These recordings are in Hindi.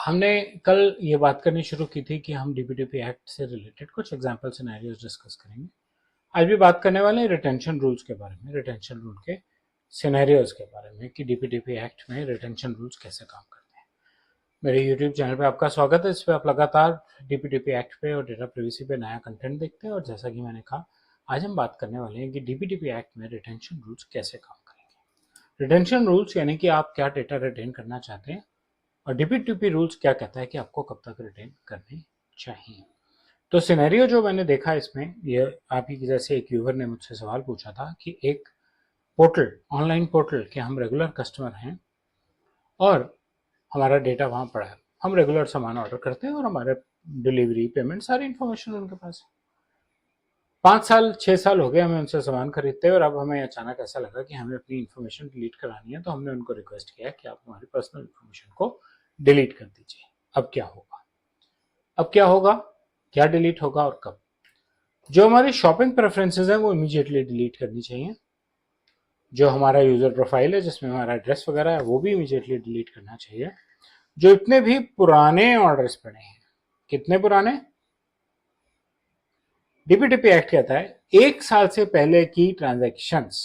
हमने कल ये बात करनी शुरू की थी कि हम डीपीडीपी एक्ट से रिलेटेड कुछ एग्जाम्पल सिनेरियोज डिस्कस करेंगे। आज भी बात करने वाले हैं रिटेंशन रूल्स के बारे में, रिटेंशन रूल के सिनेरियोज के बारे में कि डीपीडीपी एक्ट में रिटेंशन रूल्स कैसे काम करते हैं। मेरे यूट्यूब चैनल पे आपका स्वागत है। इस पर आप लगातार डीपीडीपी एक्ट पे और डेटा प्रिवेसी पे नया कंटेंट देखते हैं और जैसा कि मैंने कहा, आज हम बात करने वाले हैं कि डीपीडीपी एक्ट में रिटेंशन रूल्स कैसे काम करेंगे। रिटेंशन रूल्स यानी कि आप क्या डेटा रिटेन करना चाहते हैं और डीपीडीपी रूल्स क्या कहता है कि आपको कब तक रिटेन करने चाहिए। तो सिनेरियो जो मैंने देखा इसमें, ये आप ही जैसे एक व्यूवर ने मुझसे सवाल पूछा था कि एक पोर्टल, ऑनलाइन पोर्टल के हम रेगुलर कस्टमर हैं और हमारा डेटा वहां पड़ा है, हम रेगुलर सामान ऑर्डर करते हैं और हमारे डिलीवरी, पेमेंट, सारी इंफॉर्मेशन उनके पास है। 5 साल 6 साल हो गए हमें उनसे सामान खरीदते हैं और अब हमें अचानक ऐसा लगा कि हमें अपनी इन्फॉर्मेशन डिलीट करानी है, तो हमने उनको रिक्वेस्ट किया कि आप हमारी पर्सनल इन्फॉर्मेशन को डिलीट कर दीजिए। अब क्या होगा, अब क्या होगा, क्या डिलीट होगा और कब? जो हमारी शॉपिंग प्रेफरेंसेस हैं वो इमीडिएटली डिलीट करनी चाहिए। जो हमारा यूजर प्रोफाइल है जिसमें हमारा एड्रेस वगैरह है वो भी इमीडिएटली डिलीट करना चाहिए। जो इतने भी पुराने ऑर्डर्स पड़े हैं, कितने पुराने? डीपीडीपी एक्ट कहता है 1 साल से पहले की ट्रांजैक्शंस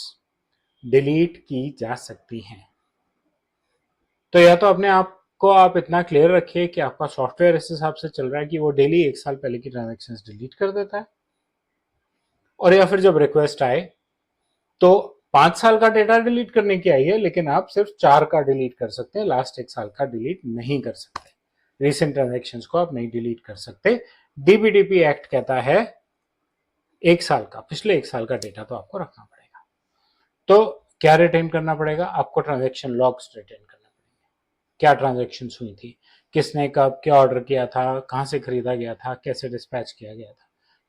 डिलीट की जा सकती हैं। तो या तो अपने आप को आप इतना क्लियर रखिए कि आपका सॉफ्टवेयर इस हिसाब से चल रहा है कि वो डेली 1 साल पहले की ट्रांजैक्शंस डिलीट कर देता है, और या फिर जब रिक्वेस्ट आए तो 5 साल का डेटा डिलीट करने की आई है लेकिन आप सिर्फ 4 का डिलीट कर सकते हैं, लास्ट 1 साल का डिलीट नहीं कर सकते, रिसेंट ट्रांजेक्शन्स को आप नहीं डिलीट कर सकते। डीपीडीपी एक्ट कहता है 1 साल का, पिछले 1 साल का डेटा तो आपको रखना पड़ेगा। तो क्या रिटेन करना पड़ेगा? आपको ट्रांजेक्शन लॉग्स रिटेन करना पड़ेंगे। क्या ट्रांजेक्शन हुई थी, किसने कब क्या ऑर्डर किया था, कहां से खरीदा गया था, कैसे डिस्पैच किया गया था,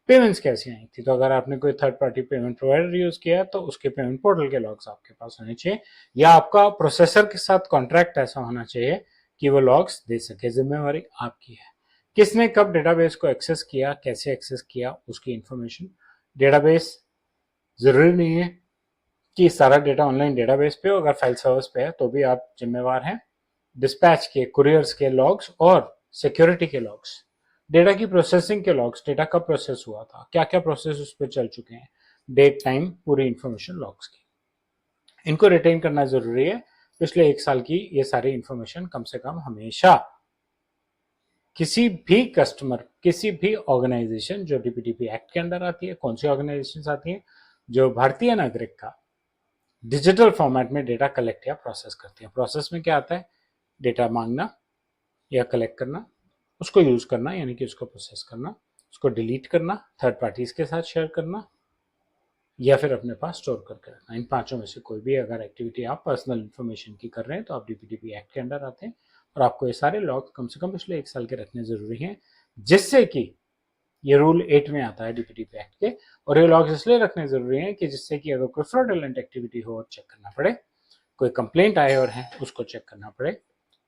पेमेंट्स कैसी आई थी। तो अगर आपने कोई third party payment provider use किया तो उसके पेमेंट पोर्टल के लॉग्स आपके पास होने चाहिए, या आपका प्रोसेसर के साथ कॉन्ट्रैक्ट ऐसा होना चाहिए कि वो लॉग्स दे सके। जिम्मेवारी आपकी है। किसने कब डेटाबेस को एक्सेस किया, कैसे एक्सेस किया, उसकी इंफॉर्मेशन। डेटाबेस जरूरी नहीं है कि सारा डेटा ऑनलाइन डेटाबेस पे हो, अगर फाइल सर्वर्स पे है तो भी आप जिम्मेवार हैं। डिस्पैच के, कुरियर्स के लॉग्स और सिक्योरिटी के लॉग्स, डेटा की प्रोसेसिंग के लॉग्स, डेटा कब प्रोसेस हुआ था, क्या क्या प्रोसेस उस पर चल चुके हैं, डेट, टाइम, पूरी इंफॉर्मेशन लॉग्स की, इनको रिटेन करना जरूरी है। पिछले 1 साल की ये सारी इंफॉर्मेशन कम से कम हमेशा किसी भी कस्टमर, किसी भी ऑर्गेनाइजेशन जो डीपीडीपी एक्ट के अंदर आती है, कौन सी ऑर्गेनाइजेशन आती है, जो भारतीय नागरिक का डिजिटल फॉर्मेट में डेटा कलेक्ट या प्रोसेस करती है। प्रोसेस में क्या आता है? डेटा मांगना या कलेक्ट करना, उसको यूज करना यानी कि उसको प्रोसेस करना, उसको डिलीट करना, थर्ड पार्टीज के साथ शेयर करना, या फिर अपने पास स्टोर करके रखना। इन पांचों में से कोई भी अगर एक्टिविटी आप पर्सनल इंफॉर्मेशन की कर रहे हैं तो आप डीपीडीपी एक्ट के अंडर आते हैं, और आपको ये सारे लॉग कम से कम पिछले 1 साल के रखने जरूरी हैं, जिससे कि ये रूल 8 में आता है डीपीडीपी एक्ट के। और ये लॉग इसलिए रखने जरूरी हैं कि जिससे कि अगर कोई फ्रॉडुलेंट एक्टिविटी हो और चेक करना पड़े, कोई कंप्लेंट आए और है उसको चेक करना पड़े,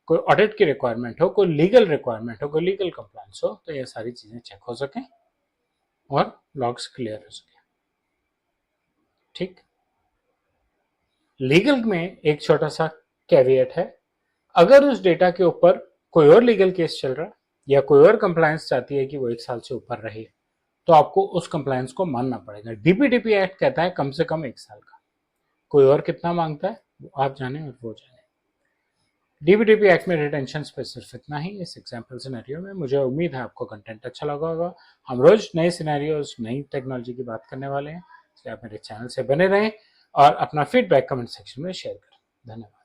कोई ऑडिट की रिक्वायरमेंट हो, कोई लीगल रिक्वायरमेंट हो, कोई लीगल कंप्लायंस हो, तो ये सारी चीजें चेक हो सकें और लॉग्स क्लियर हो सके। ठीक। लीगल में एक छोटा सा कैविएट है, अगर उस डेटा के ऊपर कोई और लीगल केस चल रहा है या कोई और कंप्लायंस चाहती है कि वो 1 साल से ऊपर रहे, तो आपको उस कंप्लायंस को मानना पड़ेगा। डीपीडीपी एक्ट कहता है कम से कम 1 साल का, कोई और कितना मांगता है वो आप जाने और वो जाने। डीपीडीपी एक्ट में रिटेंशन पे सिर्फ इतना ही इस एग्जाम्पल सिनेरियो में। मुझे उम्मीद है आपको कंटेंट अच्छा लगा होगा। हम रोज नए सिनेरियोज, नई टेक्नोलॉजी की बात करने वाले हैं, इसलिए आप मेरे चैनल से बने रहें और अपना फीडबैक कमेंट सेक्शन में शेयर करें। धन्यवाद।